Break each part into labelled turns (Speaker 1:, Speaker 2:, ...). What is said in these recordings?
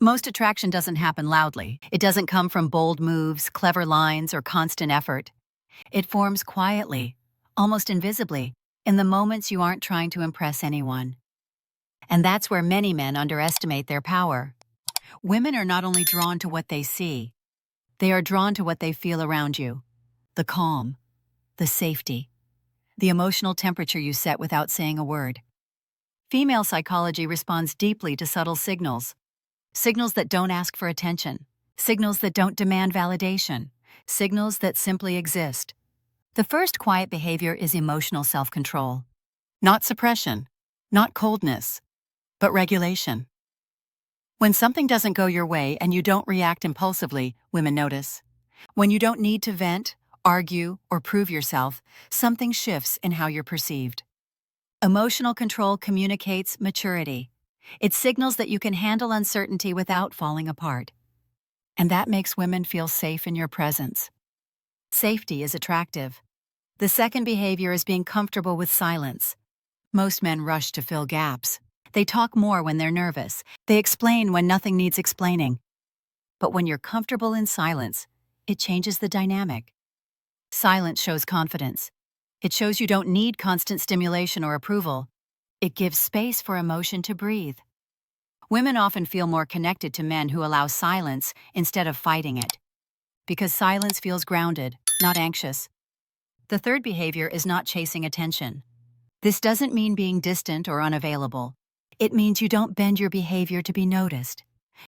Speaker 1: Most attraction doesn't happen loudly. It doesn't come from bold moves, clever lines, or constant effort. It forms quietly, almost invisibly, in the moments you aren't trying to impress anyone. And that's where many men underestimate their power. Women are not only drawn to what they see, they are drawn to what they feel around you. The calm, the safety, the emotional temperature you set without saying a word. Female psychology responds deeply to subtle signals. Signals that don't ask for attention. Signals that don't demand validation. Signals that simply exist. The first quiet behavior is emotional self-control. Not suppression, not coldness, but regulation. When something doesn't go your way and you don't react impulsively, women notice. When you don't need to vent, argue, or prove yourself, something shifts in how you're perceived. Emotional control communicates maturity. It signals that you can handle uncertainty without falling apart. And that makes women feel safe in your presence. Safety is attractive. The second behavior is being comfortable with silence. Most men rush to fill gaps. They talk more when they're nervous. They explain when nothing needs explaining. But when you're comfortable in silence, it changes the dynamic. Silence shows confidence. It shows you don't need constant stimulation or approval. It gives space for emotion to breathe. Women often feel more connected to men who allow silence instead of fighting it. Because silence feels grounded, not anxious. The third behavior is not chasing attention. This doesn't mean being distant or unavailable. It means you don't bend your behavior to be noticed.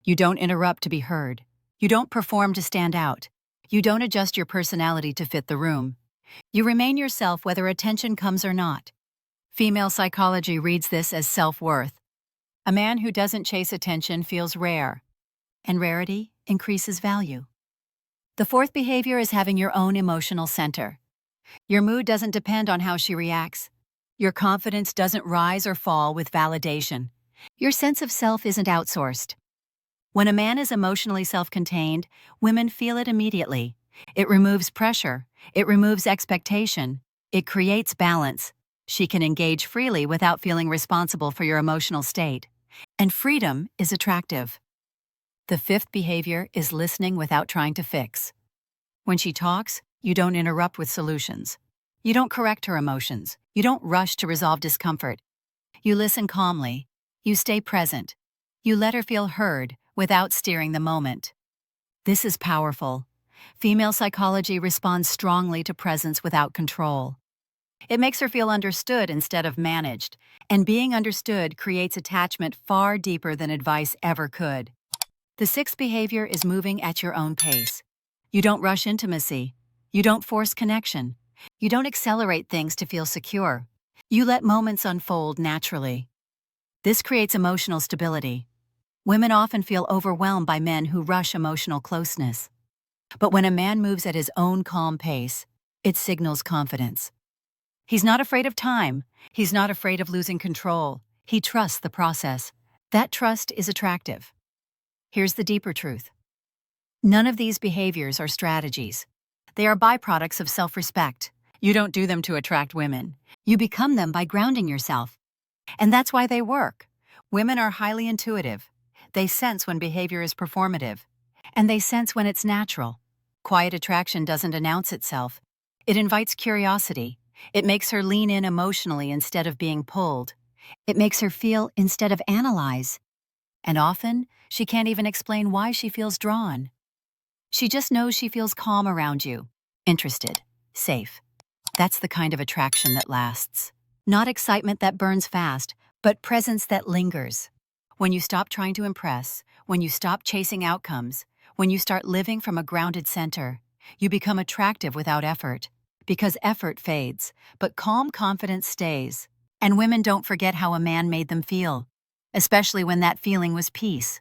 Speaker 1: You don't interrupt to be heard. You don't perform to stand out. You don't adjust your personality to fit the room. You remain yourself whether attention comes or not. Female psychology reads this as self-worth. A man who doesn't chase attention feels rare, and rarity increases value. The fourth behavior is having your own emotional center. Your mood doesn't depend on how she reacts. Your confidence doesn't rise or fall with validation. Your sense of self isn't outsourced. When a man is emotionally self-contained, women feel it immediately. It removes pressure. It removes expectation. It creates balance. She can engage freely without feeling responsible for your emotional state. And freedom is attractive. The fifth behavior is listening without trying to fix. When she talks, you don't interrupt with solutions. You don't correct her emotions. You don't rush to resolve discomfort. You listen calmly. You stay present. You let her feel heard without steering the moment. This is powerful. Female psychology responds strongly to presence without control. It makes her feel understood instead of managed, and being understood creates attachment far deeper than advice ever could. The sixth behavior is moving at your own pace. You don't rush intimacy. You don't force connection. You don't accelerate things to feel secure. You let moments unfold naturally. This creates emotional stability. Women often feel overwhelmed by men who rush emotional closeness. But when a man moves at his own calm pace, it signals confidence. He's not afraid of time. He's not afraid of losing control. He trusts the process. That trust is attractive. Here's the deeper truth. None of these behaviors are strategies. They are byproducts of self-respect. You don't do them to attract women. You become them by grounding yourself. And that's why they work. Women are highly intuitive. They sense when behavior is performative. And they sense when it's natural. Quiet attraction doesn't announce itself. It invites curiosity. It makes her lean in emotionally instead of being pulled. It makes her feel instead of analyze. And often, she can't even explain why she feels drawn. She just knows she feels calm around you, interested, safe. That's the kind of attraction that lasts. Not excitement that burns fast, but presence that lingers. When you stop trying to impress, when you stop chasing outcomes, when you start living from a grounded center, you become attractive without effort. Because effort fades, but calm confidence stays. And women don't forget how a man made them feel, especially when that feeling was peace.